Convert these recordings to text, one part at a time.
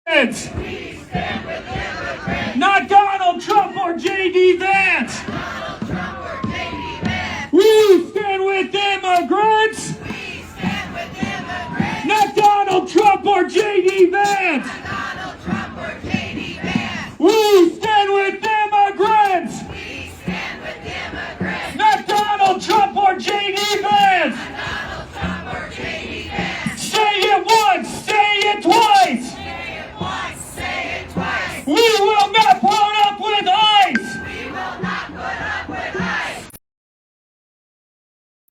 We stand with immigrants. Not Donald Trump or J.D. Vance. Donald Trump or J.D. Vance. We stand with immigrants. We stand with immigrants. Not Donald Trump or J.D. Vance. Not Donald Trump or J.D. Vance. We stand with immigrants. We stand with immigrants. Not Donald Trump or J.D. Vance. Not Donald Trump or J.D. Vance. Say it once, say it twice. Say it once, say it twice. We will not put up with ICE. We will not put up with ICE.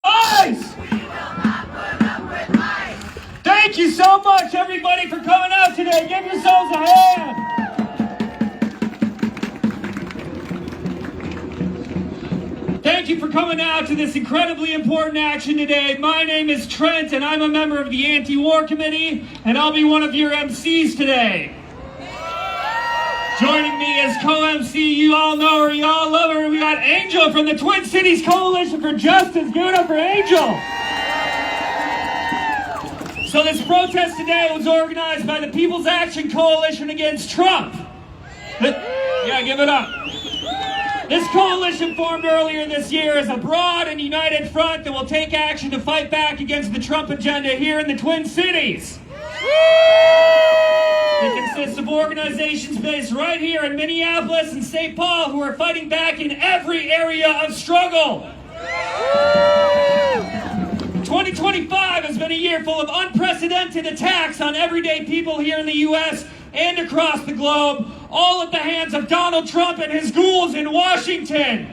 ICE! We will not put up with ICE. Thank you so much, everybody, for coming out today. Give yourselves a hand. Thank you for coming out to this incredibly important action today. My name is Trent, and I'm a member of the Anti-War Committee, and I'll be one of your MCs today. Joining me as co-MC, you all know her, you all love her, we got Angel from the Twin Cities Coalition for Justice. Give it up for Angel. So this protest today was organized by the People's Action Coalition against Trump. Yeah, give it up. This coalition formed earlier this year as a broad and united front that will take action to fight back against the Trump agenda here in the Twin Cities. It consists of organizations based right here in Minneapolis and St. Paul who are fighting back in every area of struggle. 2025 has been a year full of unprecedented attacks on everyday people here in the U.S. and across the globe, all at the hands of Donald Trump and his ghouls in Washington.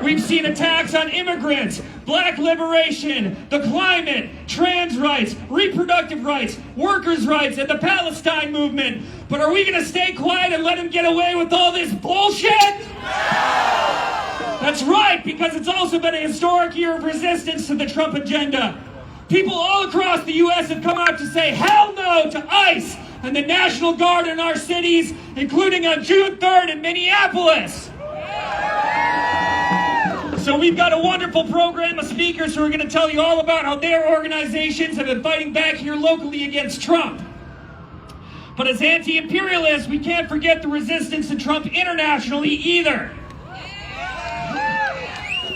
We've seen attacks on immigrants, black liberation, the climate, trans rights, reproductive rights, workers' rights, and the Palestine movement. But are we going to stay quiet and let him get away with all this bullshit? That's right, because it's also been a historic year of resistance to the Trump agenda. People all across the U.S. have come out to say hell no to ICE and the National Guard in our cities, including on June 3rd in Minneapolis. So we've got a wonderful program of speakers who are going to tell you all about how their organizations have been fighting back here locally against Trump. But as anti-imperialists, we can't forget the resistance to Trump internationally either.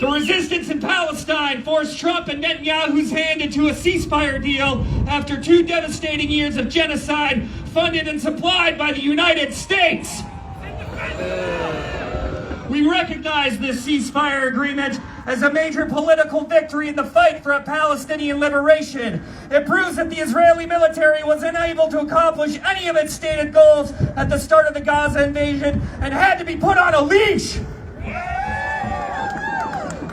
The resistance in Palestine forced Trump and Netanyahu's hand into a ceasefire deal after 2 devastating years of genocide funded and supplied by the United States. We recognize this ceasefire agreement as a major political victory in the fight for a Palestinian liberation. It proves that the Israeli military was unable to accomplish any of its stated goals at the start of the Gaza invasion and had to be put on a leash.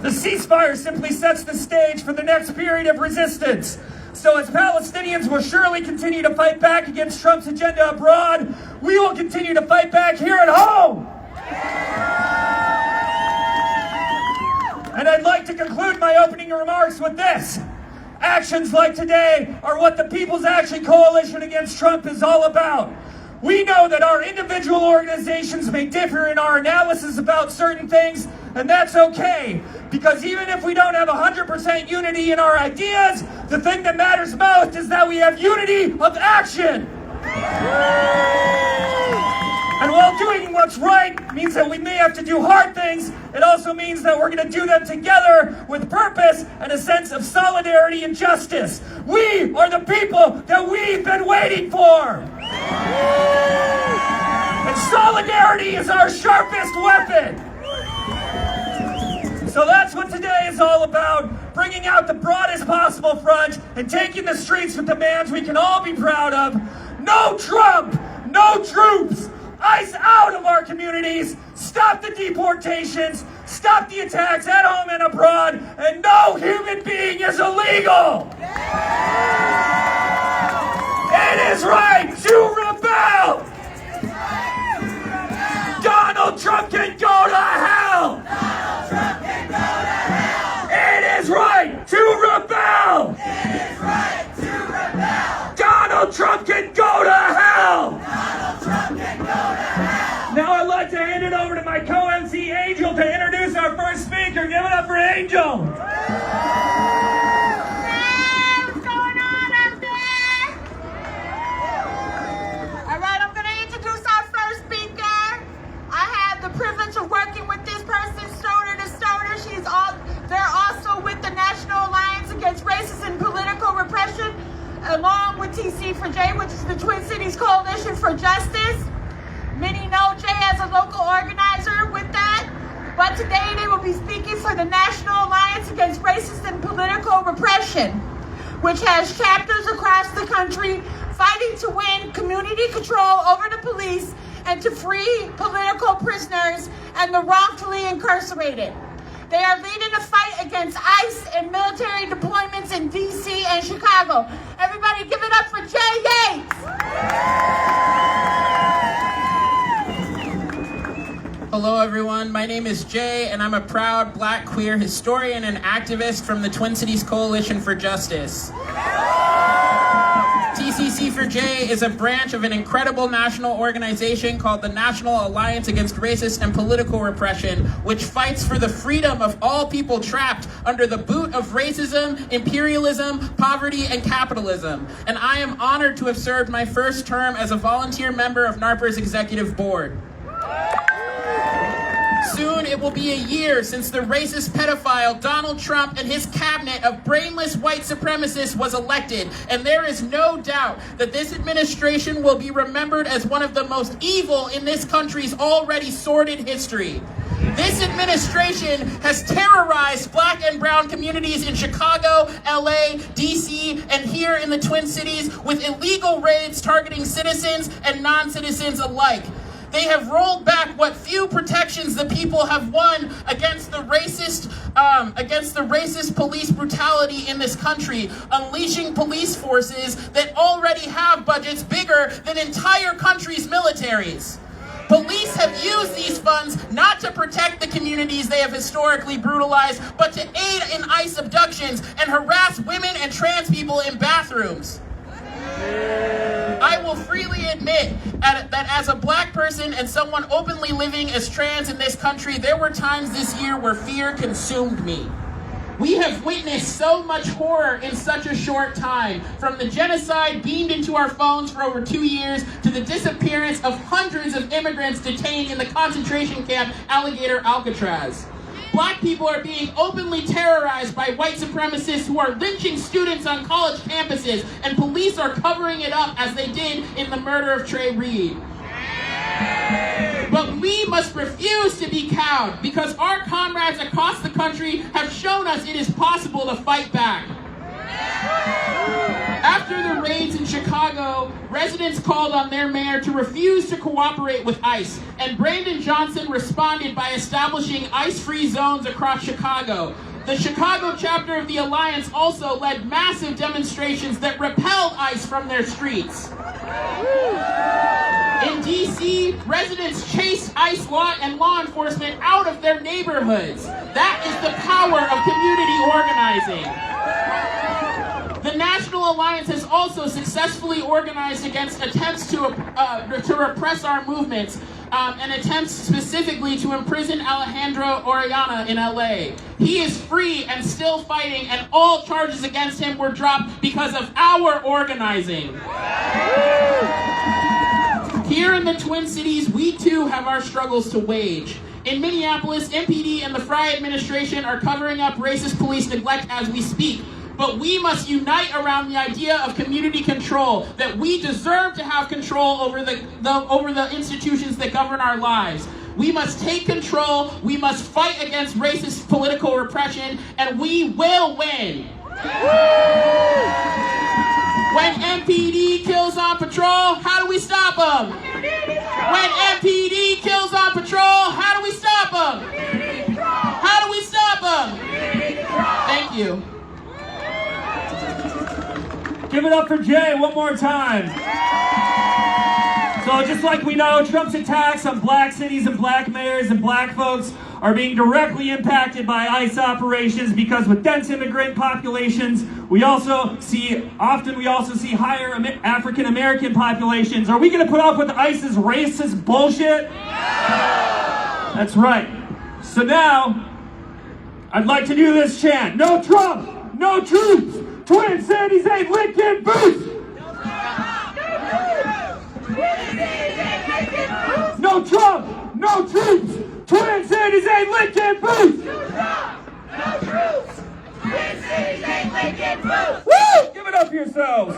The ceasefire simply sets the stage for the next period of resistance. So as Palestinians will surely continue to fight back against Trump's agenda abroad, we will continue to fight back here at home. And I'd like to conclude my opening remarks with this. Actions like today are what the People's Action Coalition against Trump is all about. We know that our individual organizations may differ in our analysis about certain things, and that's okay, because even if we don't have 100% unity in our ideas, the thing that matters most is that we have unity of action. And while doing what's right means that we may have to do hard things, it also means that we're going to do them together with purpose and a sense of solidarity and justice. We are the people that we've been waiting for. And solidarity is our sharpest weapon. So that's what today is all about, bringing out the broadest possible front and taking the streets with demands we can all be proud of. No Trump, no troops, ICE out of our communities, stop the deportations, stop the attacks at home and abroad, and no human being is illegal. It is right to rebel. Donald Trump can go to hell. Donald Trump can go to hell. It is right to rebel. It is right to rebel. Donald Trump can go to hell. Donald Trump can go to hell. Now I'd like to hand it over to my co-MC Angel to introduce our first speaker. Give it up for Angel. What's going on out there? TC4J, which is the Twin Cities Coalition for Justice. Many know Jay as a local organizer with that, but today they will be speaking for the National Alliance Against Racist and Political Repression, which has chapters across the country fighting to win community control over the police and to free political prisoners and the wrongfully incarcerated. They are leading a fight against ICE and military deployments in DC and Chicago. Everybody give it up for Jay Yates. Hello everyone, my name is Jay and I'm a proud Black queer historian and activist from the Twin Cities Coalition for Justice. TCC4J is a branch of an incredible national organization called the National Alliance Against Racist and Political Repression, which fights for the freedom of all people trapped under the boot of racism, imperialism, poverty, and capitalism. And I am honored to have served my first term as a volunteer member of NARPR's executive board. Soon it will be a year since the racist pedophile Donald Trump and his cabinet of brainless white supremacists was elected, and there is no doubt that this administration will be remembered as one of the most evil in this country's already sordid history. This administration has terrorized Black and brown communities in Chicago, LA, DC, and here in the Twin Cities with illegal raids targeting citizens and non-citizens alike. They have rolled back what few protections the people have won against the racist police brutality in this country, unleashing police forces that already have budgets bigger than entire countries' militaries. Police have used these funds not to protect the communities they have historically brutalized, but to aid in ICE abductions and harass women and trans people in bathrooms. I will freely admit that as a Black person and someone openly living as trans in this country, there were times this year where fear consumed me. We have witnessed so much horror in such a short time, from the genocide beamed into our phones for over 2 years to the disappearance of hundreds of immigrants detained in the concentration camp Alligator Alcatraz. Black people are being openly terrorized by white supremacists who are lynching students on college campuses, and police are covering it up as they did in the murder of Trey Reed. But we must refuse to be cowed, because our comrades across the country have shown us it is possible to fight back. After the raids in Chicago, residents called on their mayor to refuse to cooperate with ICE, and Brandon Johnson responded by establishing ICE-free zones across Chicago. The Chicago chapter of the Alliance also led massive demonstrations that repelled ICE from their streets. In DC, residents chased ICE and law enforcement out of their neighborhoods. That is the power of community organizing. The National Alliance has also successfully organized against attempts to repress our movements, and attempts specifically to imprison Alejandro Orellana in LA. He is free and still fighting, and all charges against him were dropped because of our organizing. Here in the Twin Cities, we too have our struggles to wage. In Minneapolis, MPD and the Frye administration are covering up racist police neglect as we speak. But we must unite around the idea of community control, that we deserve to have control over the institutions that govern our lives. We must take control, we must fight against racist political repression, and we will win. When MPD kills on patrol, how do we stop them? When MPD kills on patrol, how do we stop them? How do we stop them? Thank you. Give it up for Jay one more time. So just like we know, Trump's attacks on Black cities and Black mayors and Black folks are being directly impacted by ICE operations, because with dense immigrant populations, we also see higher African American populations. Are we going to put up with ICE's racist bullshit? That's right. So now, I'd like to do this chant. No Trump, no troops. Twin Cities ain't licking boots! No Trump! No troops! Twin Cities ain't licking boots! No troops! Twin Cities ain't licking boots! Woo! Give it up yourselves!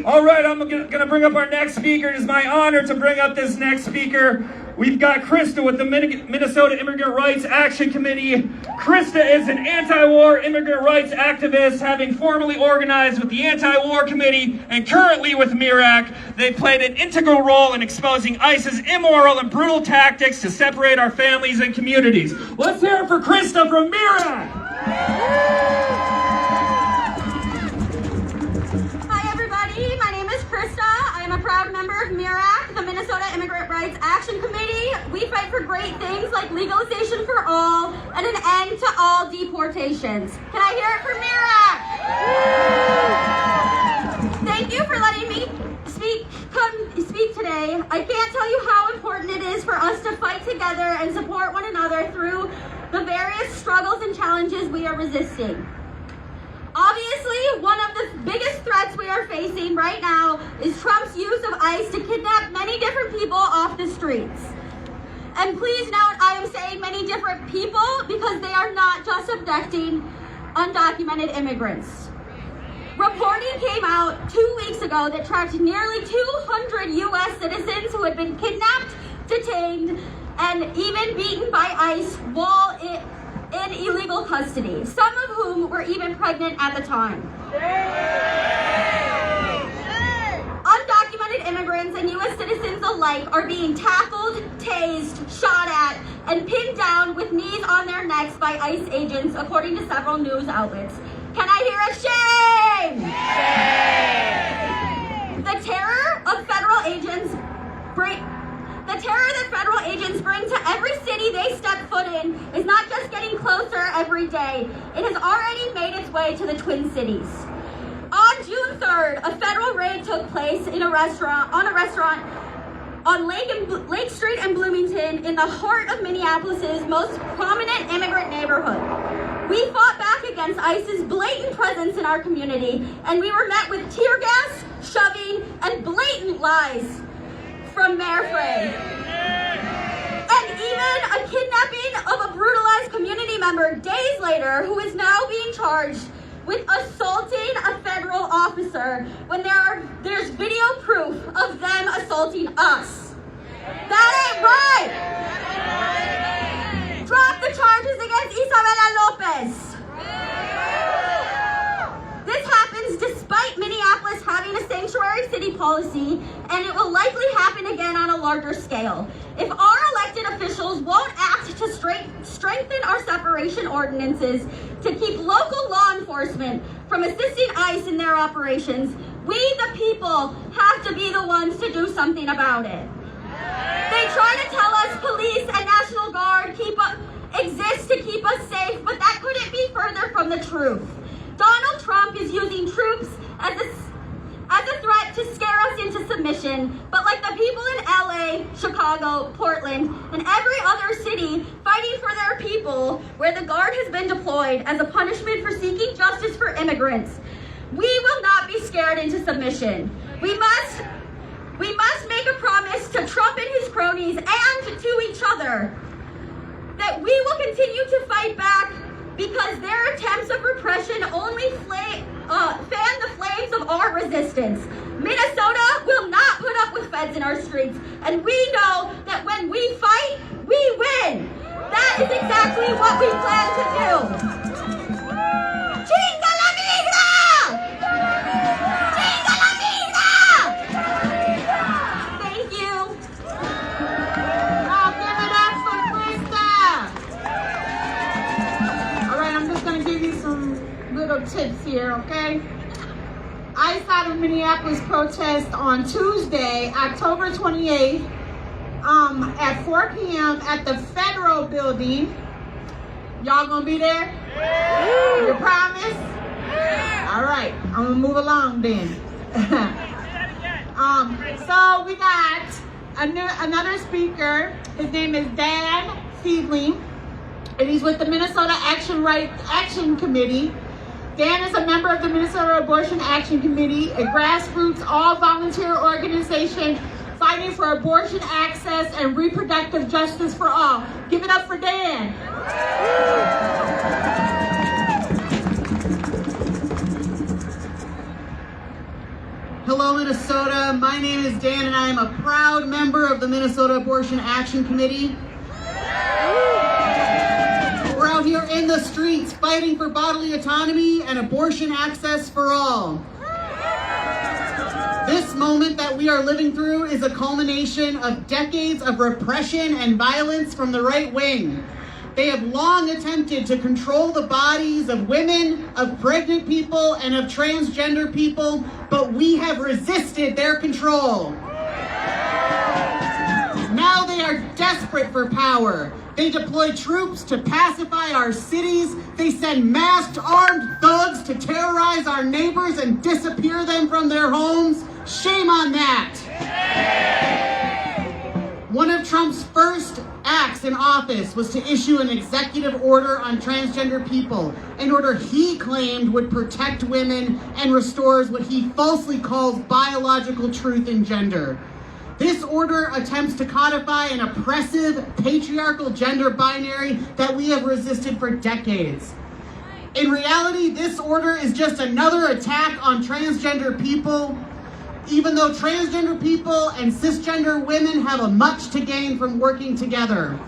All right, I'm going to bring up our next speaker. It is my honor to bring up this next speaker. We've got Krista with the Minnesota Immigrant Rights Action Committee. Krista is an anti-war immigrant rights activist, having formerly organized with the Anti-War Committee and currently with MIRAC. They played an integral role in exposing ICE's immoral and brutal tactics to separate our families and communities. Let's hear it for Krista from MIRAC. My name is Krista. I am a proud member of MIRAC, the Minnesota Immigrant Rights Action Committee. We fight for great things like legalization for all and an end to all deportations. Can I hear it for MIRAC? Thank you for letting me speak today. I can't tell you how important it is for us to fight together and support one another through the various struggles and challenges we are resisting. Obviously, one of the biggest threats we are facing right now is Trump's use of ICE to kidnap many different people off the streets. And please note, I am saying many different people because they are not just abducting undocumented immigrants. Reporting came out 2 weeks ago that tracked nearly 200 U.S. citizens who had been kidnapped, detained, and even beaten by ICE while in illegal custody, some of whom were even pregnant at the time. Undocumented immigrants and U.S. citizens alike are being tackled, tased, shot at, and pinned down with knees on their necks by ICE agents, according to several news outlets. Can I hear a shame? The terror that federal agents bring to every city they step foot in is not just getting closer every day. It has already made its way to the Twin Cities. On June 3rd, a federal raid took place on a restaurant on Lake Street in Bloomington, in the heart of Minneapolis' most prominent immigrant neighborhood. We fought back against ICE's blatant presence in our community, and we were met with tear gas, shoving, and blatant lies from Mayor Frey. And even a kidnapping of a brutalized community member days later, who is now being charged with assaulting a federal officer when there's video proof of them assaulting us. That ain't right! Drop the charges against Isabela Lopez. This happens despite Minneapolis having a sanctuary city policy, and it will likely happen again on a larger scale. If our elected officials won't act to strengthen our separation ordinances to keep local law enforcement from assisting ICE in their operations, we, the people, have to be the ones to do something about it. They try to tell us police and National Guard exist to keep us safe, but that couldn't be further from the truth. Donald Trump is using troops as a threat to scare us into submission, but like the people in LA, Chicago, Portland, and every other city fighting for their people, where the Guard has been deployed as a punishment for seeking justice for immigrants, we will not be scared into submission. We must make a promise to Trump and his cronies and to each other that we will continue to fight back, because their attempts of repression only fan the flames of our resistance. Minnesota will not put up with feds in our streets, and we know that when we fight, we win. That is exactly what we plan to do. Chinga la migra! Chinga la migra! Thank you. Oh, give it up for Krista. All right, I'm just going to give you some little tips here, okay? ICE out of Minneapolis protest on Tuesday, October 28th, at 4 p.m. at the Federal Building. Y'all gonna be there? You promise? All right, I'm gonna move along then. So we got another speaker. His name is Dan Fiedling, and he's with the Minnesota Action Committee. Dan is a member of the Minnesota Abortion Action Committee, a grassroots all-volunteer organization fighting for abortion access and reproductive justice for all. Give it up for Dan. Hello, Minnesota. My name is Dan, and I am a proud member of the Minnesota Abortion Action Committee. We're out here in the streets fighting for bodily autonomy and abortion access for all. This moment that we are living through is a culmination of decades of repression and violence from the right wing. They have long attempted to control the bodies of women, of pregnant people, and of transgender people, but we have resisted their control. Now they are desperate for power. They deploy troops to pacify our cities. They send masked armed thugs to terrorize our neighbors and disappear them from their homes. Shame on that. One of Trump's first acts in office was to issue an executive order on transgender people, an order he claimed would protect women and restores what he falsely calls biological truth in gender. This order attempts to codify an oppressive, patriarchal gender binary that we have resisted for decades. In reality, this order is just another attack on transgender people, even though transgender people and cisgender women have a much to gain from working together.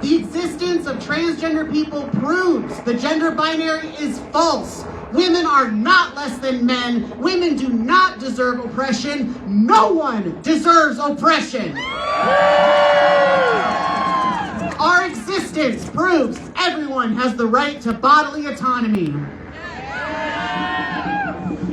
The existence of transgender people proves the gender binary is false. Women are not less than men. Women do not deserve oppression. No one deserves oppression. Our existence proves everyone has the right to bodily autonomy.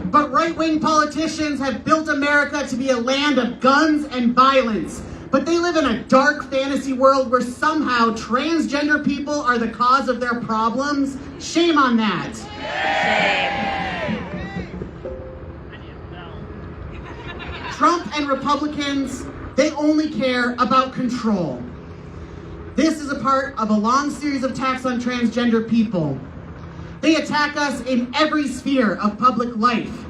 But right-wing politicians have built America to be a land of guns and violence. But they live in a dark fantasy world where somehow transgender people are the cause of their problems. Shame on that. Trump and Republicans, they only care about control. This is a part of a long series of attacks on transgender people. They attack us in every sphere of public life.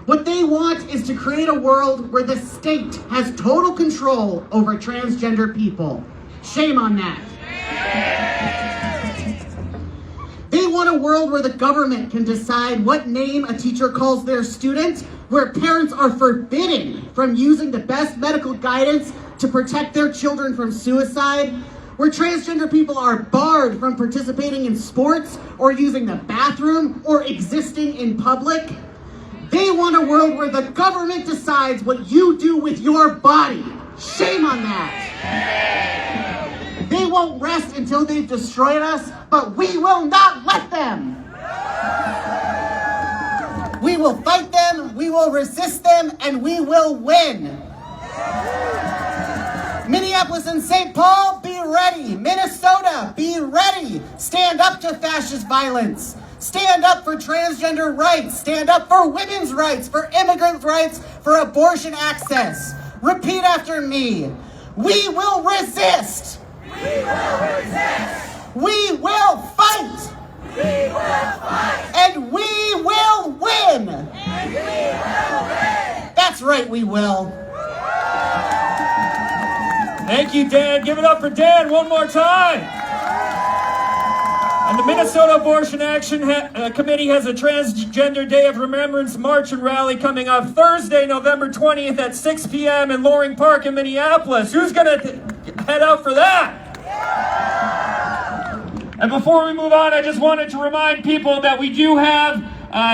What they want is to create a world where the state has total control over transgender people. Shame on that. They want a world where the government can decide what name a teacher calls their student, where parents are forbidden from using the best medical guidance to protect their children from suicide, where transgender people are barred from participating in sports or using the bathroom or existing in public. They want a world where the government decides what you do with your body. Shame on that. They won't rest until they've destroyed us, but we will not let them. We will fight them, we will resist them, and we will win. Minneapolis and St. Paul, be ready. Minnesota, be ready. Stand up to fascist violence. Stand up for transgender rights. Stand up for women's rights, for immigrant rights, for abortion access. Repeat after me. We will resist. We will resist. We will fight. We will fight. And we will win. And we will win. That's right, we will. Thank you, Dan. Give it up for Dan one more time. And the Minnesota Abortion Action Committee has a Transgender Day of Remembrance March and Rally coming up Thursday, November 20th at 6 p.m. in Loring Park in Minneapolis. Who's going to head out for that? And before we move on, I just wanted to remind people that we do have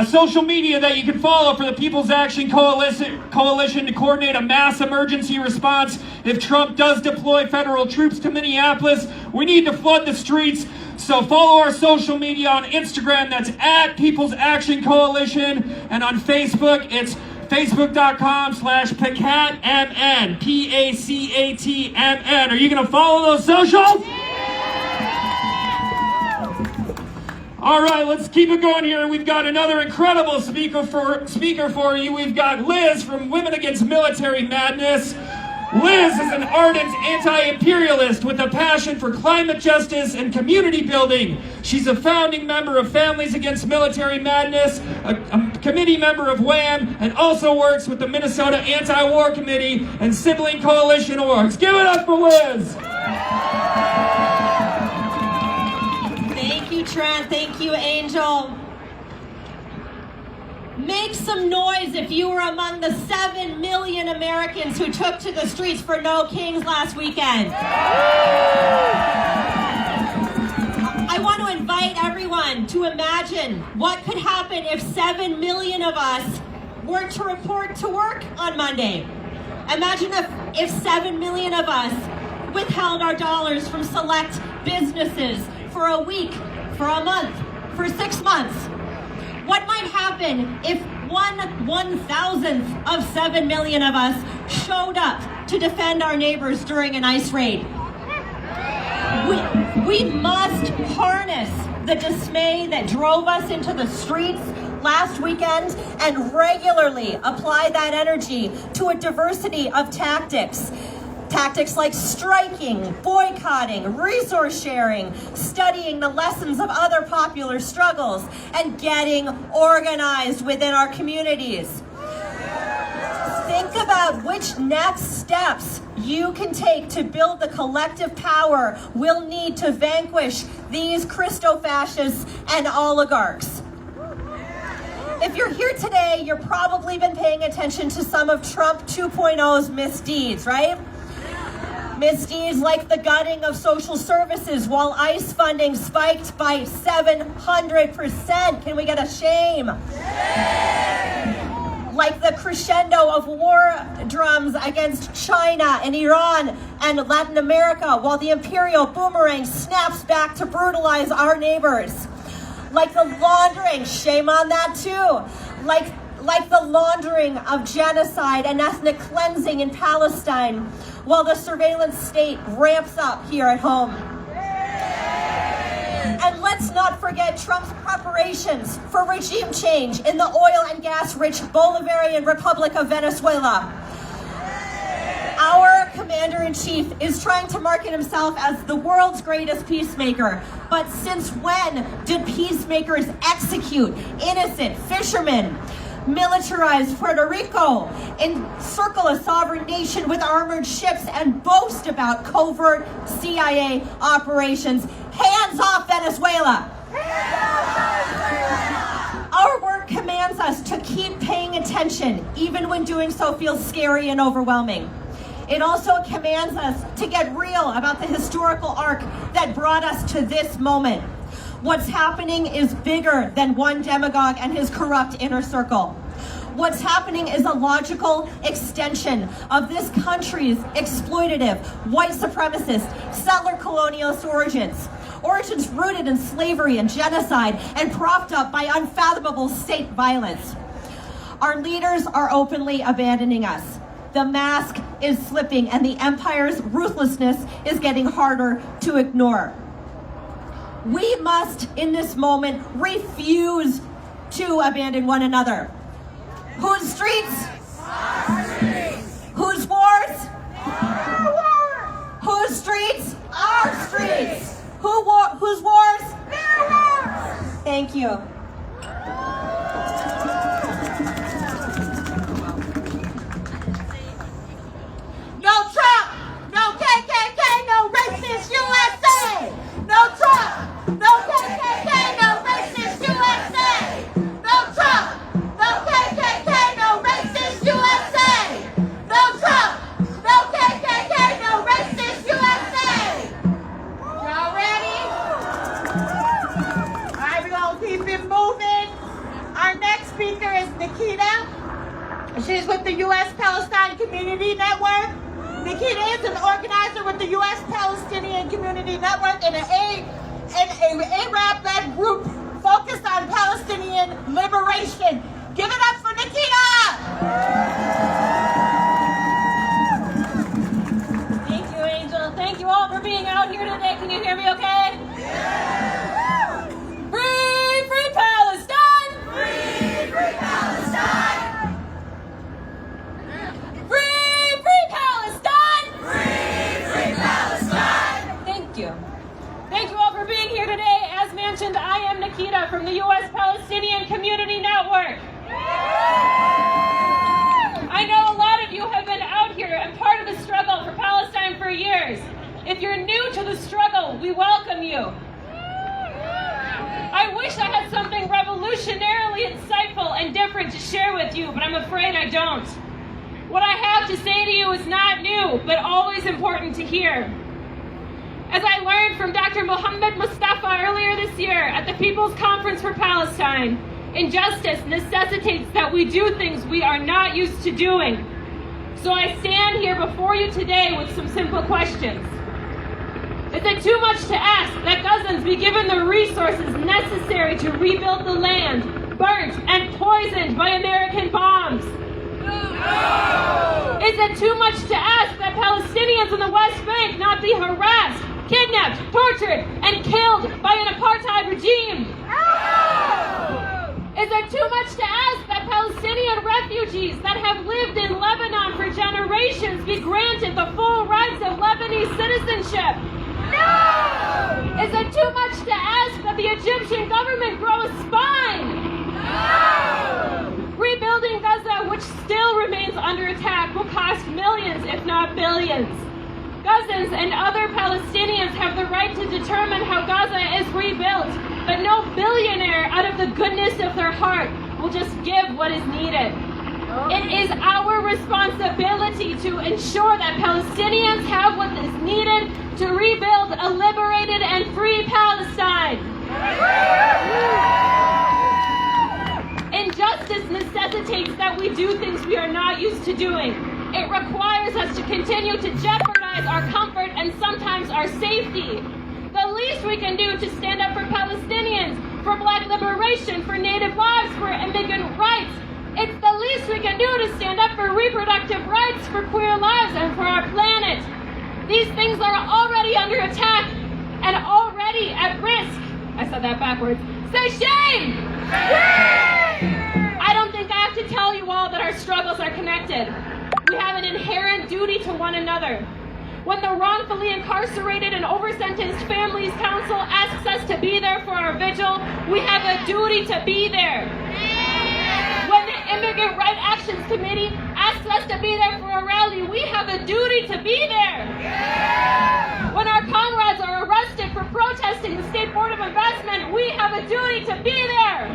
social media that you can follow for the People's Action Coalition to coordinate a mass emergency response if Trump does deploy federal troops to Minneapolis. We need to flood the streets. So follow our social media on Instagram, that's at People's Action Coalition, and on Facebook, it's facebook.com/PACATMN, PACATMN. Are you going to follow those socials? All right, let's keep it going here. We've got another incredible speaker for you. We've got Liz from Women Against Military Madness. Liz is an ardent anti-imperialist with a passion for climate justice and community building. She's a founding member of Families Against Military Madness, a committee member of WHAM, and also works with the Minnesota Anti-War Committee and Sibling Coalition Orgs. Give it up for Liz! Thank you, Trent. Thank you, Angel. Make some noise if you were among the 7 million Americans who took to the streets for No Kings last weekend. I want to invite everyone to imagine what could happen if 7 million of us were to report to work on Monday. Imagine if 7 million of us withheld our dollars from select businesses for a week, for a month, for 6 months. What might happen if 1/1000th of 7 million of us showed up to defend our neighbors during an ICE raid? We must harness the dismay that drove us into the streets last weekend and regularly apply that energy to a diversity of tactics. Tactics like striking, boycotting, resource sharing, studying the lessons of other popular struggles, and getting organized within our communities. Think about which next steps you can take to build the collective power we'll need to vanquish these Christo-fascists and oligarchs. If you're here today, you've probably been paying attention to some of Trump 2.0's misdeeds, right? Misdeeds like the gutting of social services while ICE funding spiked by 700%. Can we get a shame? Like the crescendo of war drums against China and Iran and Latin America while the imperial boomerang snaps back to brutalize our neighbors. Like the laundering, shame on that too. Like the laundering of genocide and ethnic cleansing in Palestine while the surveillance state ramps up here at home. And let's not forget Trump's preparations for regime change in the oil and gas-rich Bolivarian Republic of Venezuela. Our commander-in-chief is trying to market himself as the world's greatest peacemaker. But since when did peacemakers execute innocent fishermen, militarize Puerto Rico, encircle a sovereign nation with armored ships, and boast about covert CIA operations? Hands off Venezuela! Our work commands us to keep paying attention, even when doing so feels scary and overwhelming. It also commands us to get real about the historical arc that brought us to this moment. What's happening is bigger than one demagogue and his corrupt inner circle. What's happening is a logical extension of this country's exploitative, white supremacist, settler colonialist origins rooted in slavery and genocide and propped up by unfathomable state violence. Our leaders are openly abandoning us. The mask is slipping and the empire's ruthlessness is getting harder to ignore. We must, in this moment, refuse to abandon one another. Whose streets? Our streets. Whose wars? Our wars. Whose streets? Our streets. Whose wars? Their wars. Thank you. No Trump, no KKK, no racist USA. No Trump, no KKK, no racist USA. No Trump, no KKK, no racist USA. No Trump, no KKK, no racist USA. Y'all ready? All right, we're gonna keep it moving. Our next speaker is Nikita. She's with the U.S. Palestine Community Network. Nikita is an organizer with the U.S. Palestinian Community Network and an Arab-led group focused on Palestinian liberation. Give it up for Nikita! Thank you, Angel. Thank you all for being out here today. Can you hear me okay? Yeah. Free, free Palestine! Free, free Palestine. Free, free Palestine! Free, free Palestine. Thank you. Thank you all for being here today. As mentioned, I am Nikita from the U.S. Palestinian Community Network. I know a lot of you have been out here and part of the struggle for Palestine for years. If you're new to the struggle, we welcome you. I wish I had something revolutionary revolutionarily insightful and different to share with you, but I'm afraid I don't. What I have to say to you is not new, but always important to hear. As I learned from Dr. Mohammed Mustafa earlier this year at the People's Conference for Palestine, injustice necessitates that we do things we are not used to doing. So I stand here before you today with some simple questions. Is it too much to ask that Gazans be given the resources necessary to rebuild the land burnt and poisoned by American bombs? No! Is it too much to ask that Palestinians in the West Bank not be harassed, kidnapped, tortured, and killed by an apartheid regime? No! Is it too much to ask that Palestinian refugees that have lived in Lebanon for generations be granted the full rights of Lebanese citizenship? No! Is it too much to ask that the Egyptian government grow a spine? No! Rebuilding Gaza, which still remains under attack, will cost millions, if not billions. Gazans and other Palestinians have the right to determine how Gaza is rebuilt, but no billionaire, out of the goodness of their heart, will just give what is needed. It is our responsibility to ensure that Palestinians have what is needed to rebuild a liberated and free Palestine. Injustice necessitates that we do things we are not used to doing. It requires us to continue to jeopardize our comfort and sometimes our safety. The least we can do to stand up for Palestinians, for Black liberation, for Native lives, for immigrant rights. It's the least we can do to stand up for reproductive rights, for queer lives, and for our planet. These things are already under attack and already at risk. I said that backwards. Say shame! I don't think I have to tell you all that our struggles are connected. We have an inherent duty to one another. When the wrongfully incarcerated and over-sentenced Families Council asks us to be there for our vigil, we have a duty to be there. When the Immigrant Right Actions Committee asks us to be there for a rally, we have a duty to be there. When our comrades are arrested for protesting the State Board of Investment, we have a duty to be there.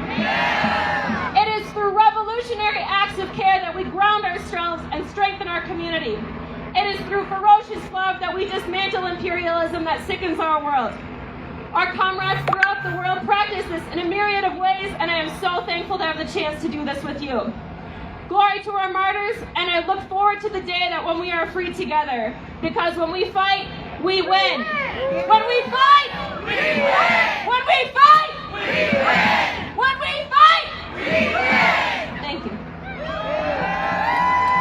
It is through revolutionary acts of care that we ground ourselves and strengthen our community. It is through ferocious love that we dismantle imperialism that sickens our world. Our comrades throughout the world practice this in a myriad of ways, and I am so thankful to have the chance to do this with you. Glory to our martyrs, and I look forward to the day that when we are free together. Because when we fight, we win. When we fight, we win. When we fight, we win. When we fight, we win. Thank you.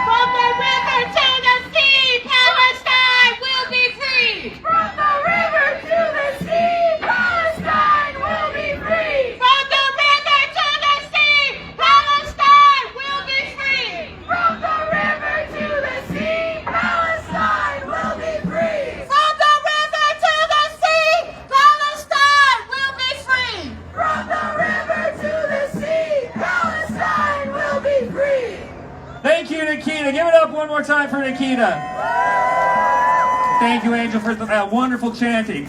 From the river to the sea, Palestine will be free. From the river to the sea, Palestine will be free. From the river to the sea, Palestine will be free. From the river to the sea, Palestine will be free. From the river to the sea, Palestine will be free. From the river to the sea, Palestine will be free. Thank you, Nikita. Give it up one more time for Nikita. Thank you, Angel, for that wonderful chanting.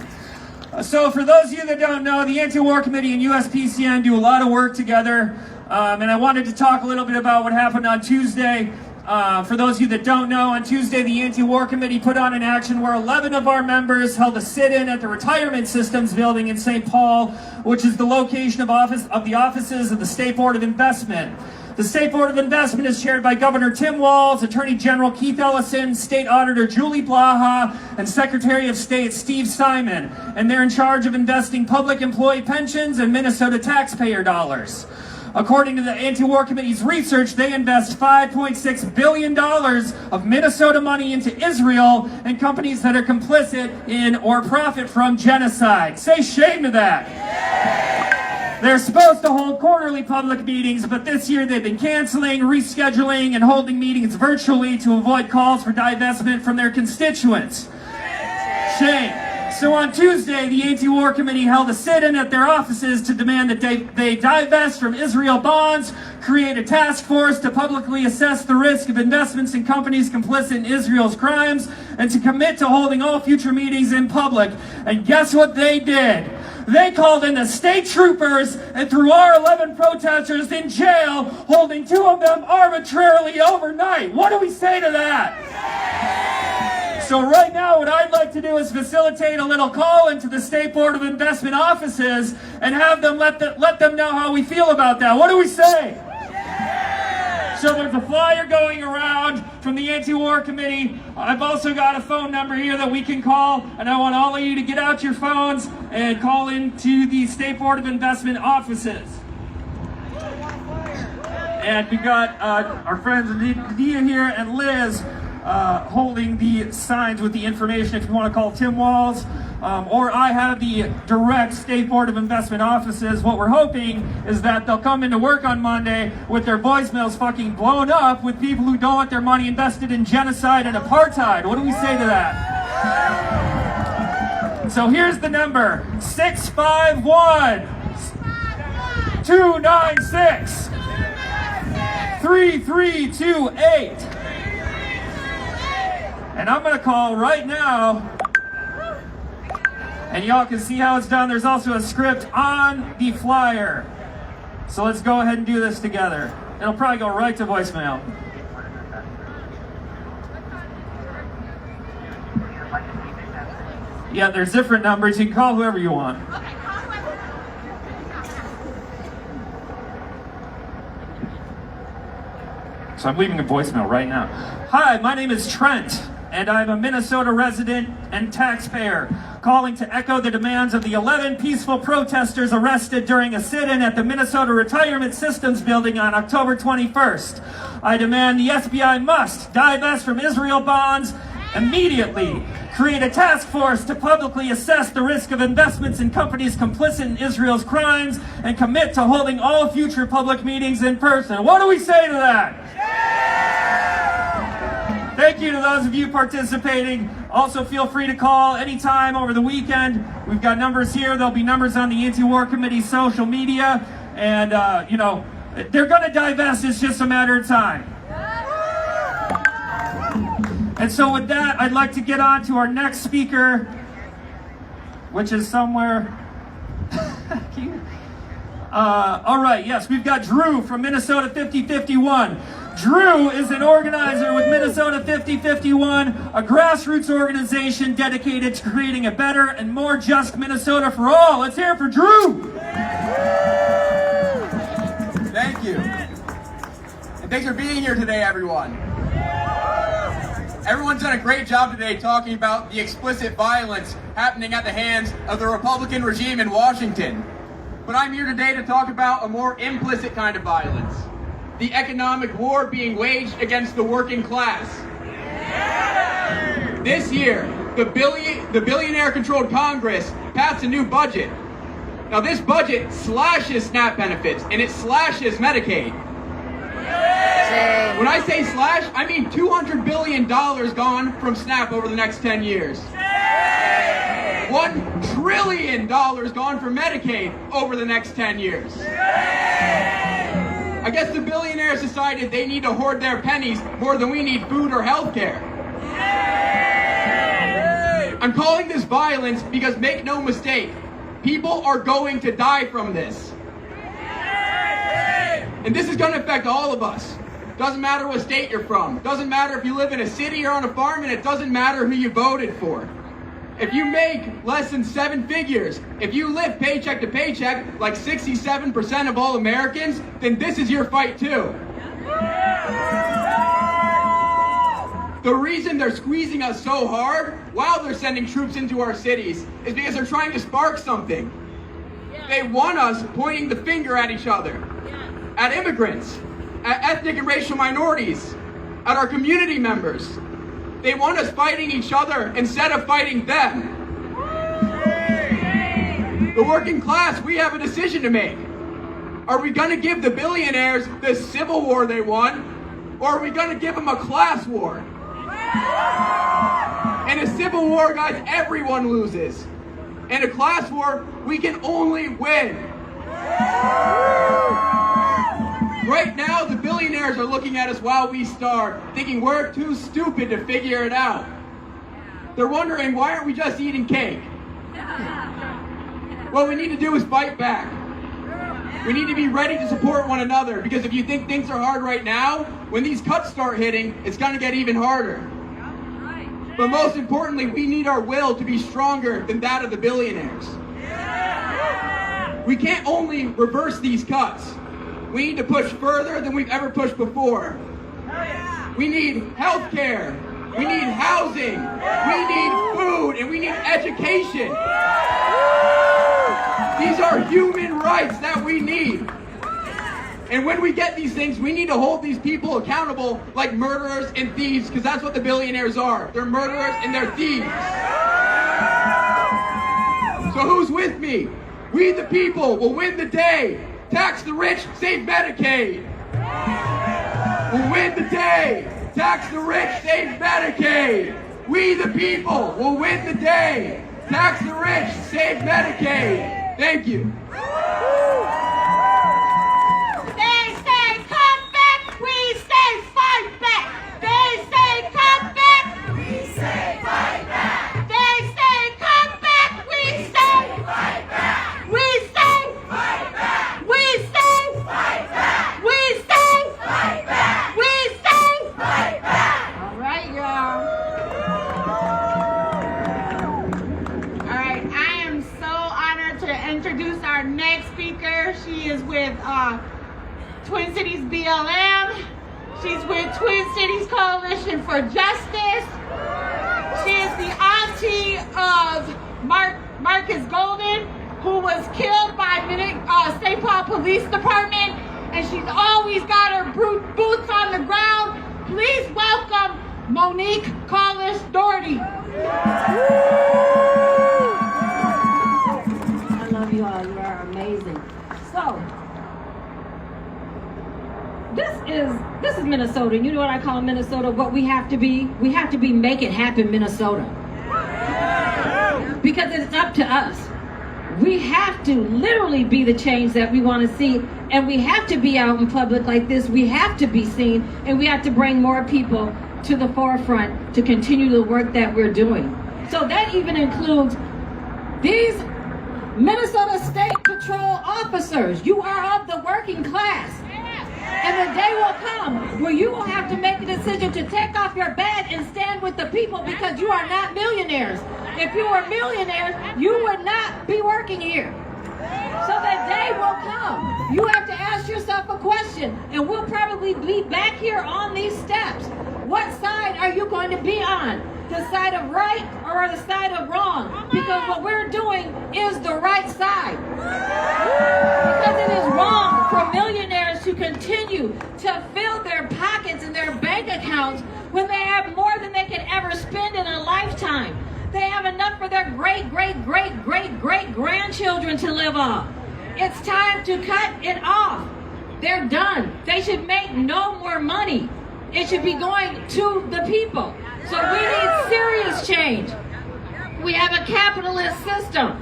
So for those of you that don't know, the Anti-War Committee and USPCN do a lot of work together. And I wanted to talk a little bit about what happened on Tuesday. For those of you that don't know, on Tuesday, the Anti-War Committee put on an action where 11 of our members held a sit-in at the Retirement Systems building in St. Paul, which is the location of the offices of the State Board of Investment. The State Board of Investment is chaired by Governor Tim Walz, Attorney General Keith Ellison, State Auditor Julie Blaha, and Secretary of State Steve Simon. And they're in charge of investing public employee pensions and Minnesota taxpayer dollars. According to the Anti-War Committee's research, they invest $5.6 billion of Minnesota money into Israel and companies that are complicit in or profit from genocide. Say shame to that. They're supposed to hold quarterly public meetings, but this year they've been canceling, rescheduling, and holding meetings virtually to avoid calls for divestment from their constituents. Shame. So on Tuesday, the Anti-War Committee held a sit-in at their offices to demand that they divest from Israel bonds, create a task force to publicly assess the risk of investments in companies complicit in Israel's crimes, and to commit to holding all future meetings in public. And guess what they did? They called in the state troopers and threw our 11 protesters in jail, holding 2 of them arbitrarily overnight. What do we say to that? So right now, what I'd like to do is facilitate a little call into the State Board of Investment offices and have them let them know how we feel about that. What do we say? So there's a flyer going around from the Anti-War Committee. I've also got a phone number here that we can call, and I want all of you to get out your phones and call into the State Board of Investment offices. And we got our friends Nadia here and Liz holding the signs with the information if you want to call Tim Walls. Or I have the direct State Board of Investment offices. What we're hoping is that they'll come into work on Monday with their voicemails fucking blown up with people who don't want their money invested in genocide and apartheid. What do we say to that? So here's the number: 651-296-3328. And I'm going to call right now. And y'all can see how it's done. There's also a script on the flyer. So let's go ahead and do this together. It'll probably go right to voicemail. Yeah, there's different numbers. You can call whoever you want. So I'm leaving a voicemail right now. Hi, my name is Trent, and I'm a Minnesota resident and taxpayer, calling to echo the demands of the 11 peaceful protesters arrested during a sit-in at the Minnesota Retirement Systems building on October 21st. I demand the SBI must divest from Israel bonds immediately, create a task force to publicly assess the risk of investments in companies complicit in Israel's crimes, and commit to holding all future public meetings in person. What do we say to that? Thank you to those of you participating. Also, feel free to call anytime over the weekend. We've got numbers here. There'll be numbers on the Anti-War Committee social media. And, they're going to divest. It's just a matter of time. And so with that, I'd like to get on to our next speaker, which is somewhere. All right, yes, we've got Drew from Minnesota 5051. Drew is an organizer with Minnesota 5051, a grassroots organization dedicated to creating a better and more just Minnesota for all. Let's hear it for Drew. Thank you. And thanks for being here today, everyone. Everyone's done a great job today talking about the explicit violence happening at the hands of the Republican regime in Washington. But I'm here today to talk about a more implicit kind of violence. The economic war being waged against the working class. This year, the billionaire-controlled Congress passed a new budget. Now this budget slashes SNAP benefits and it slashes Medicaid. When I say slash, I mean $200 billion gone from SNAP over the next 10 years. $1 trillion gone from Medicaid over the next 10 years. I guess the billionaires decided they need to hoard their pennies more than we need food or health care. I'm calling this violence because, make no mistake, people are going to die from this. And this is going to affect all of us. Doesn't matter what state you're from. Doesn't matter if you live in a city or on a farm, and it doesn't matter who you voted for. If you make less than 7 figures, if you live paycheck to paycheck like 67% of all Americans, then this is your fight too. The reason they're squeezing us so hard while they're sending troops into our cities is because they're trying to spark something. They want us pointing the finger at each other, at immigrants, at ethnic and racial minorities, at our community members. They want us fighting each other instead of fighting them. The working class, we have a decision to make. Are we going to give the billionaires the civil war they want, or are we going to give them a class war? In a civil war, guys, everyone loses. In a class war, we can only win. Right now, the billionaires are looking at us while we starve, thinking we're too stupid to figure it out. They're wondering, why aren't we just eating cake? What we need to do is fight back. We need to be ready to support one another, because if you think things are hard right now, when these cuts start hitting, it's going to get even harder. But most importantly, we need our will to be stronger than that of the billionaires. We can't only reverse these cuts. We need to push further than we've ever pushed before. We need health care. We need housing. We need food. And we need education. These are human rights that we need. And when we get these things, we need to hold these people accountable like murderers and thieves, because that's what the billionaires are. They're murderers and they're thieves. So who's with me? We the people will win the day. Tax the rich, save Medicaid. We'll win the day. Tax the rich, save Medicaid. We the people will win the day. Tax the rich, save Medicaid. Thank you. They say come back, we say fight back. They say come back, We say fight back. they say come back, we say Fight back. we say Fight back. we say Fight back. we say Fight back. we say. Fight back. All right, y'all. All right, I am so honored to introduce our next speaker. She is with Twin Cities BLM. She's with Twin Cities Coalition for Justice. She is the auntie of Marcus Golden, who was killed by St. Paul Police Department, and she's always got her boots on the ground. Please welcome Monique Collish Doherty. I love you all. You are amazing. So, this is Minnesota. You know what I call Minnesota? What we have to be? We have to be make it happen Minnesota. Because it's up to us. We have to literally be the change that we want to see, and we have to be out in public like this. We have to be seen, and we have to bring more people to the forefront to continue the work that we're doing. So that even includes these Minnesota State Patrol officers. You are of the working class. And the day will come where you will have to make a decision to take off your badge and stand with the people, because you are not millionaires. If you were millionaires, you would not be working here. So that day will come. You have to ask yourself a question, and we'll probably be back here on these steps. What side are you going to be on? The side of right or the side of wrong? Because what we're doing is the right side. Because it is wrong for millionaires to continue to fill their pockets and their bank accounts when they have more than they could ever spend in a lifetime. They have enough for their great-great-great-great-great-grandchildren to live off. It's time to cut it off. They're done. They should make no more money. It should be going to the people. So we need serious change. We have a capitalist system,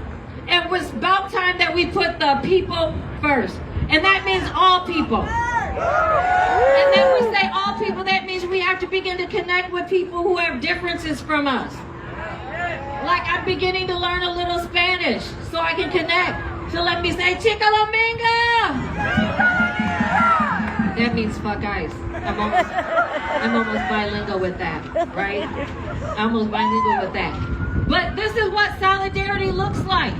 and it's about time that we put the people first. And that means all people. And then we say all people, that means we have to begin to connect with people who have differences from us. Like I'm beginning to learn a little Spanish so I can connect. So let me say, Chica Dominga! That means fuck ice. I'm almost bilingual with that, right? I'm almost bilingual with that. But this is what solidarity looks like.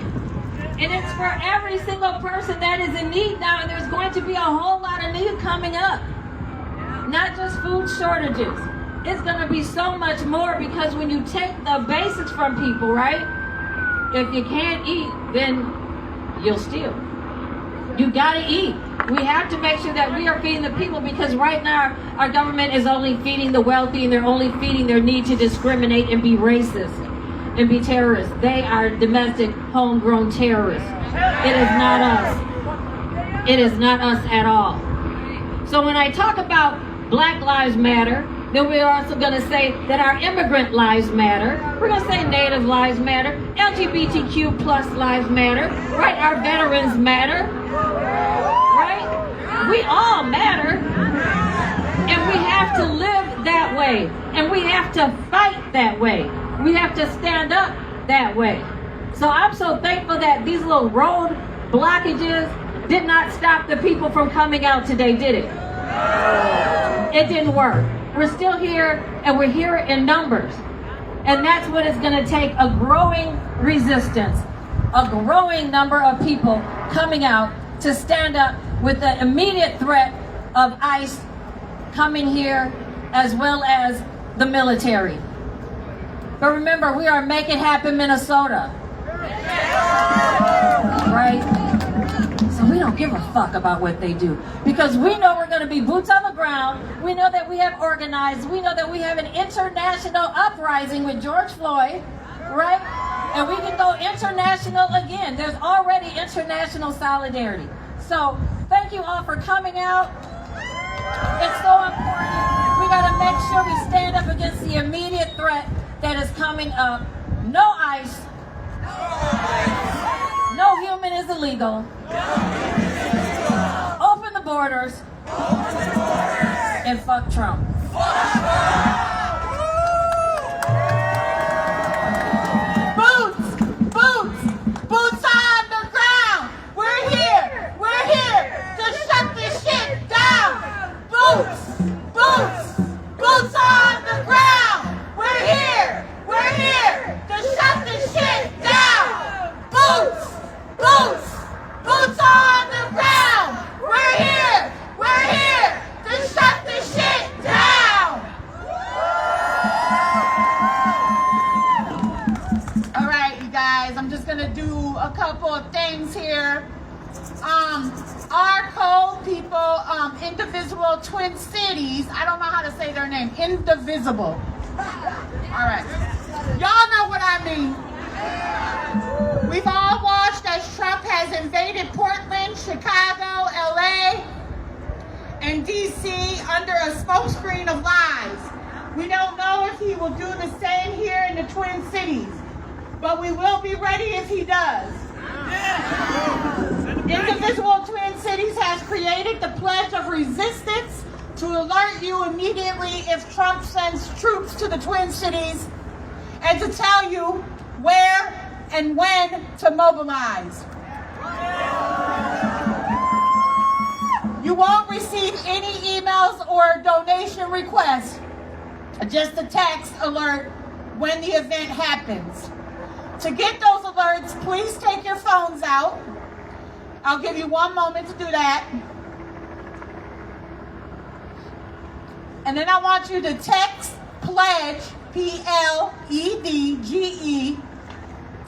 And it's for every single person that is in need now, and there's going to be a whole lot of need coming up. Not just food shortages. It's going to be so much more, because when you take the basics from people, right? If you can't eat, then you'll steal. You got to eat. We have to make sure that we are feeding the people, because right now our government is only feeding the wealthy, and they're only feeding their need to discriminate and be racist and be terrorists. They are domestic, homegrown terrorists. It is not us. It is not us at all. So when I talk about Black Lives Matter, then we're also going to say that our immigrant lives matter. We're going to say Native lives matter. LGBTQ plus lives matter. Right? Our veterans matter. Right? We all matter. And we have to live that way. And we have to fight that way. We have to stand up that way. So I'm so thankful that these little road blockages did not stop the people from coming out today, did it? It didn't work. We're still here, and we're here in numbers. And that's what it's going to take, a growing resistance, a growing number of people coming out to stand up with the immediate threat of ICE coming here, as well as the military. But remember, we are Make It Happen Minnesota. Right? So we don't give a fuck about what they do, because we know we're going to be boots on the ground. We know that we have organized. We know that we have an international uprising with George Floyd, right? And we can go international again. There's already international solidarity. So thank you all for coming out. It's so important. We got to make sure we stand up against the immediate threat that is coming up. No ICE. No human is illegal. Open the borders. And fuck Trump. Boots! Boots! Boots on the ground! We're here! We're here to shut this shit down! Boots! Boots! Boots on the ground! We're here! We're here to shut this shit down! Boots! Boots! Boots on the ground! We're here! We're here to shut this shit down! All right, you guys, I'm just gonna do a couple of things here. Our code people, Indivisible Twin Cities, I don't know how to say their name, Indivisible. All right, y'all know what I mean. We've all watched as Trump has invaded Portland, Chicago, LA, and DC under a smokescreen of lies. We don't know if he will do the same here in the Twin Cities, but we will be ready if he does. Indivisible Twin Cities has created the Pledge of Resistance to alert you immediately if Trump sends troops to the Twin Cities, and to tell you where and when to mobilize. You won't receive any emails or donation requests, just a text alert when the event happens. To get those alerts, please take your phones out. I'll give you 1 moment to do that. And then I want you to text PLEDGE, PLEDGE,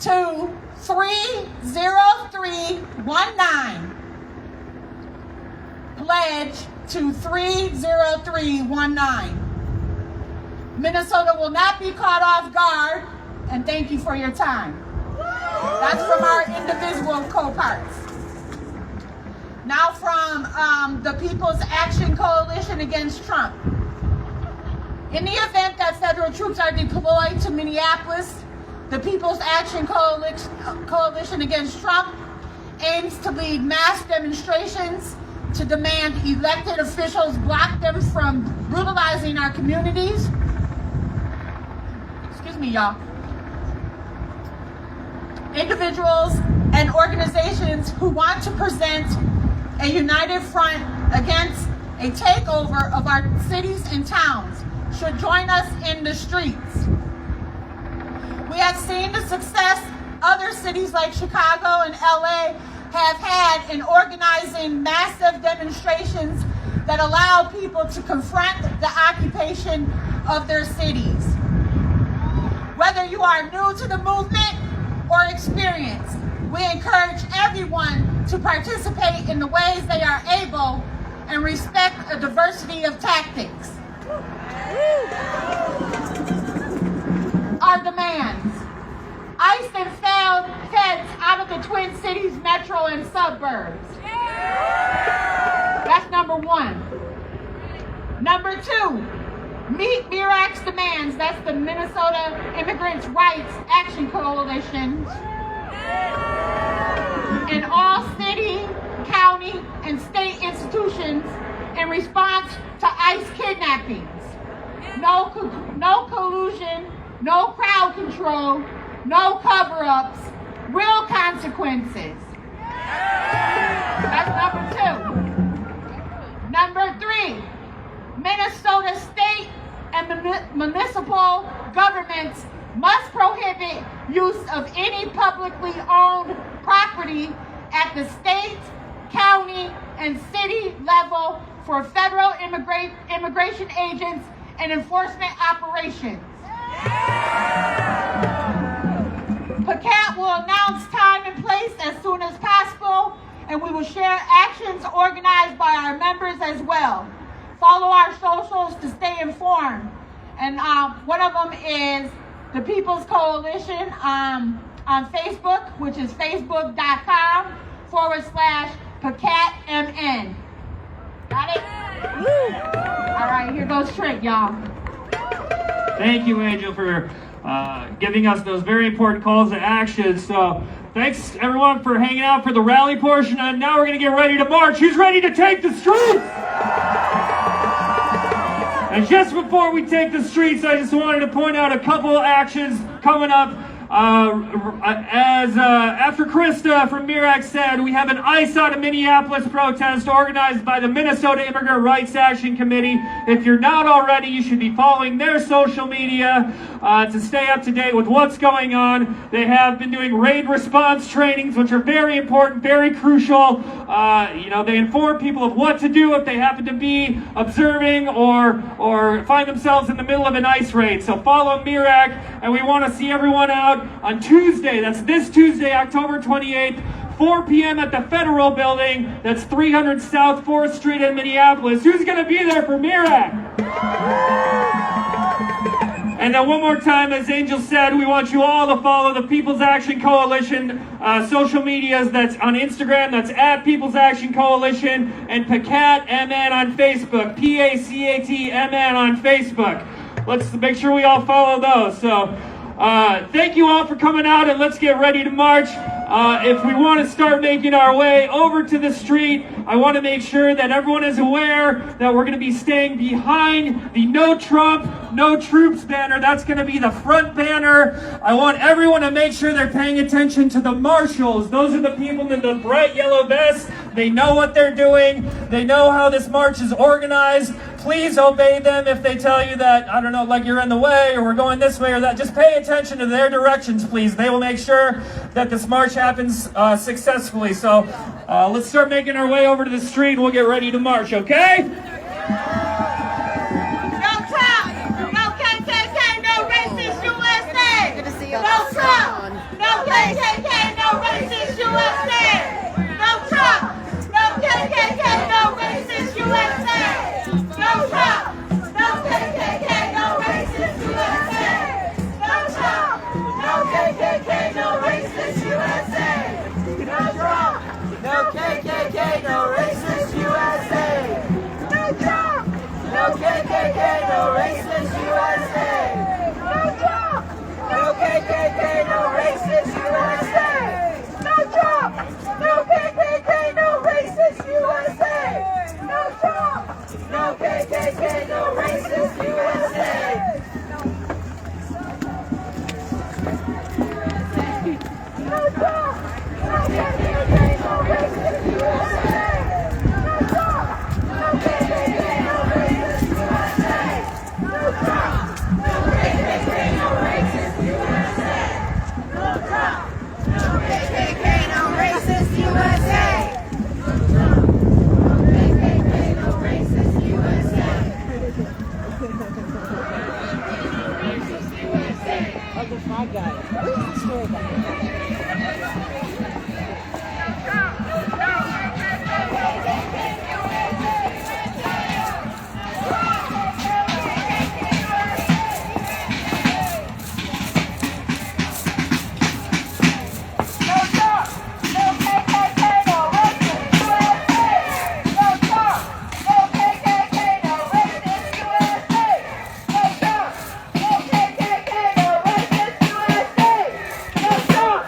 to 30319. Pledge to 30319. Minnesota will not be caught off guard, and thank you for your time. That's from our Indivisible co-parts. Now from the People's Action Coalition Against Trump. In the event that federal troops are deployed to Minneapolis, the People's Action Coalition Against Trump aims to lead mass demonstrations to demand elected officials block them from brutalizing our communities. Excuse me, y'all. Individuals and organizations who want to present a united front against a takeover of our cities and towns should join us in the streets. We have seen the success other cities like Chicago and LA have had in organizing massive demonstrations that allow people to confront the occupation of their cities. Whether you are new to the movement or experienced, we encourage everyone to participate in the ways they are able and respect a diversity of tactics. Our demands: ICE and feds out of the Twin Cities metro and suburbs. That's number one. Number two, meet MIRAC's demands. That's the Minnesota Immigrants' Rights Action Coalition. In all city, county, county, and state institutions in response to ICE kidnappings. No collusion, no crowd control, no cover-ups, real consequences. That's number 2. Number 3, Minnesota state and municipal governments must prohibit use of any publicly owned property at the state, county, and city level for federal immigration agents and enforcement operations. PACAT will announce time and place as soon as possible, and we will share actions organized by our members as well. Follow our socials to stay informed. And one of them is the People's Coalition on Facebook, which is facebook.com/PACATMN. Got it? All right, here goes Trent, y'all. Thank you, Angel, for giving us those very important calls to action. So thanks, everyone, for hanging out for the rally portion. And now we're going to get ready to march. Who's ready to take the streets? And just before we take the streets, I just wanted to point out a couple actions coming up. After Krista from MIRAC said, we have an ICE out of Minneapolis protest organized by the Minnesota Immigrant Rights Action Committee. If you're not already, you should be following their social media to stay up to date with what's going on. They have been doing raid response trainings, which are very important, very crucial. They inform people of what to do if they happen to be observing or find themselves in the middle of an ICE raid. So follow MIRAC, and we want to see everyone out on Tuesday. That's this Tuesday, October 28th, 4 p.m. at the Federal Building. That's 300 South 4th Street in Minneapolis. Who's going to be there for MIRAC? And then one more time, as Angel said, we want you all to follow the People's Action Coalition social medias. That's on Instagram, that's at People's Action Coalition, and PACATMN on Facebook, PACATMN on Facebook. Let's make sure we all follow those. So thank you all for coming out, and let's get ready to march. If we want to start making our way over to the street, I want to make sure that everyone is aware that we're going to be staying behind the No Trump, No Troops banner. That's going to be the front banner. I want everyone to make sure they're paying attention to the marshals. Those are the people in the bright yellow vests. They know what they're doing. They know how this march is organized. Please obey them if they tell you that, I don't know, like you're in the way or we're going this way or that. Just pay attention to their directions, please. They will make sure that this march happens successfully. So let's start making our way over to the street and we'll get ready to march, okay? No Trump, no KKK, no racist USA. No Trump, no KKK, no racist USA. No Trump, no KKK, no racist USA. No Trump, no KKK, no racist USA. No Trump, no KKK, no racist USA. No Trump, no KKK, no racist USA. No Trump, no KKK, no racist USA. No Trump, no KKK, no racist USA. No Trump, no KKK, no racist USA. No Trump, no KKK, no racist USA. No Trump, no KKK, no racist USA. No Trump, no KKK, no racist USA. No Trump, no KKK, no racist USA. No Trump, no KKK, no racist USA. My guy. Where's the store guy? No Trump,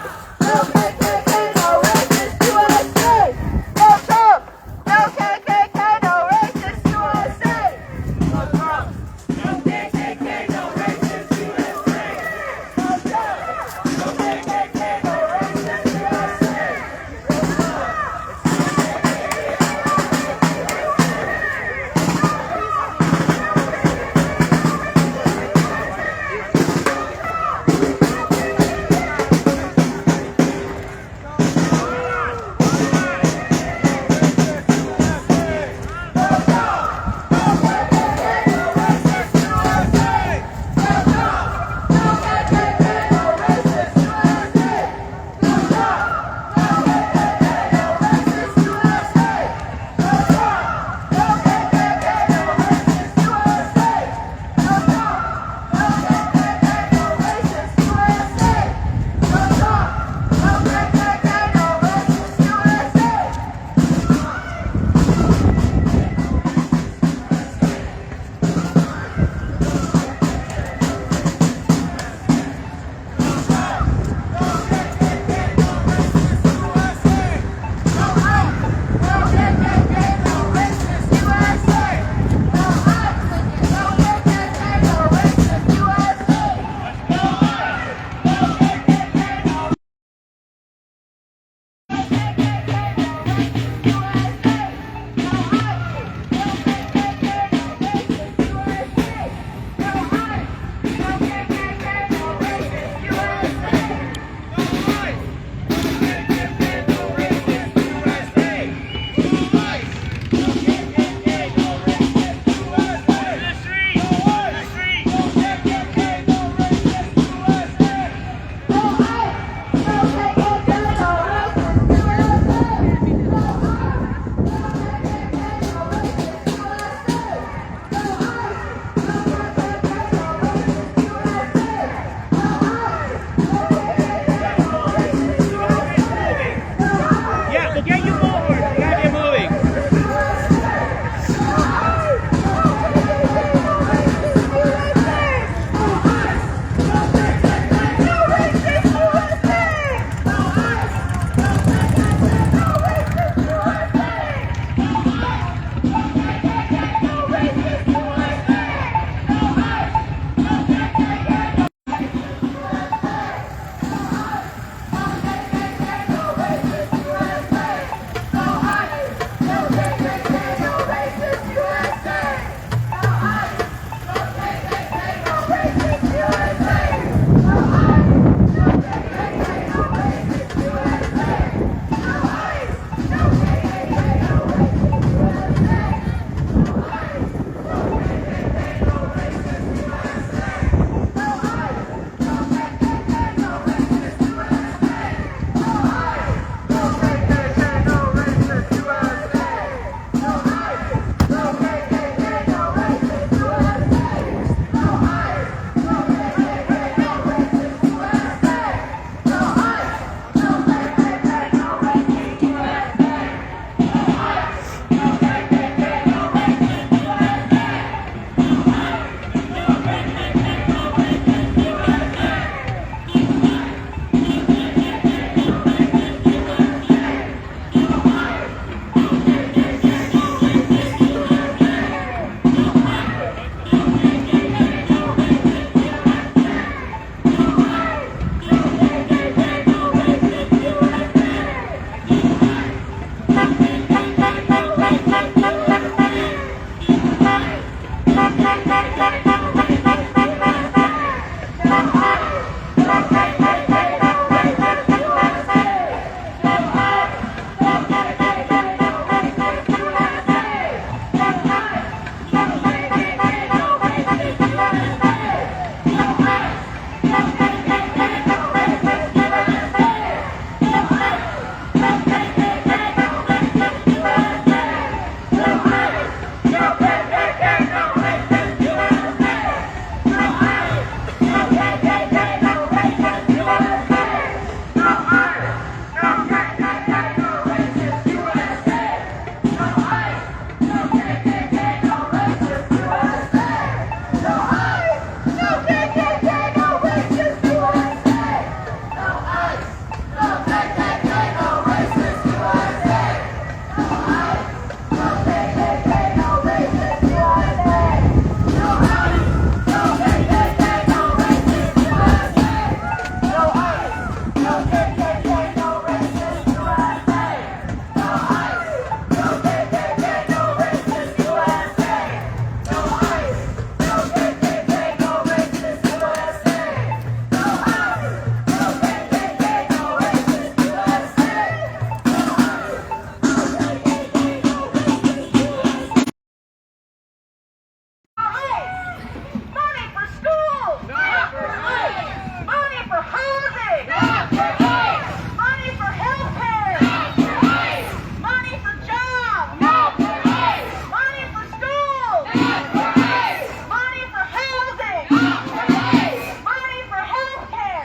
Money for healthcare.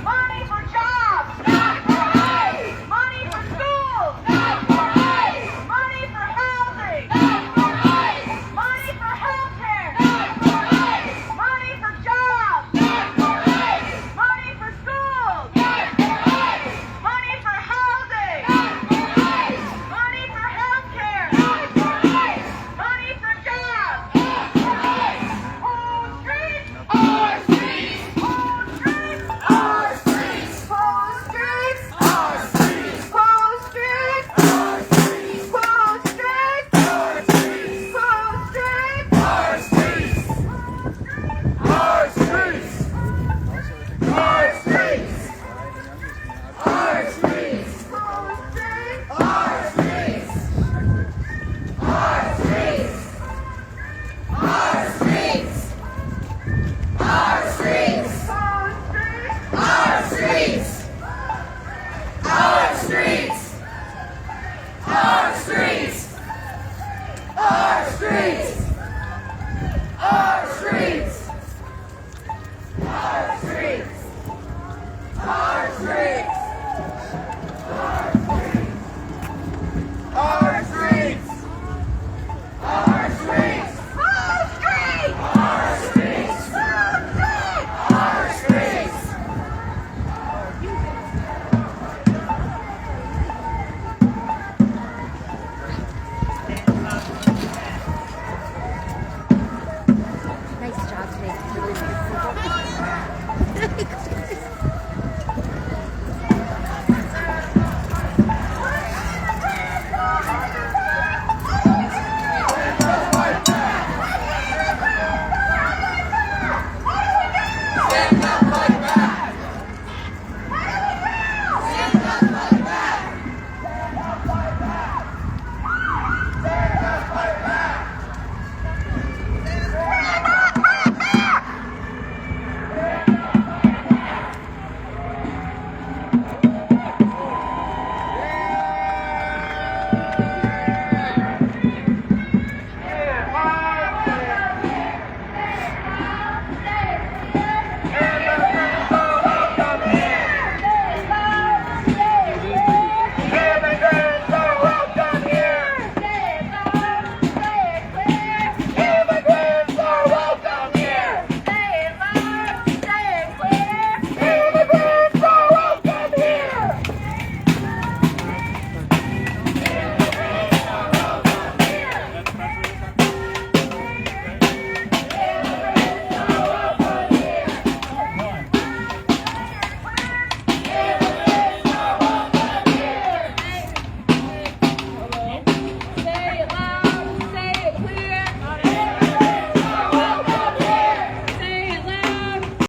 Money for jobs. Money for schools. Money for housing. Money for healthcare. Money for jobs. Money for schools. Money for housing. Money for healthcare. Money for jobs. Whole streets. Our streets. Whole streets. Our streets. Whole streets. Our streets. Whole streets. Our streets. Whole streets. Our streets. Whole streets. Our streets. Our streets. Our streets. Our streets. Whole streets. Our streets. Our streets. Our streets. Our streets. Our streets. Our streets. Our streets. Our streets. Our streets. Our streets. Our streets. Our streets. Our streets. Our streets. Our streets. Our streets. Nice job today.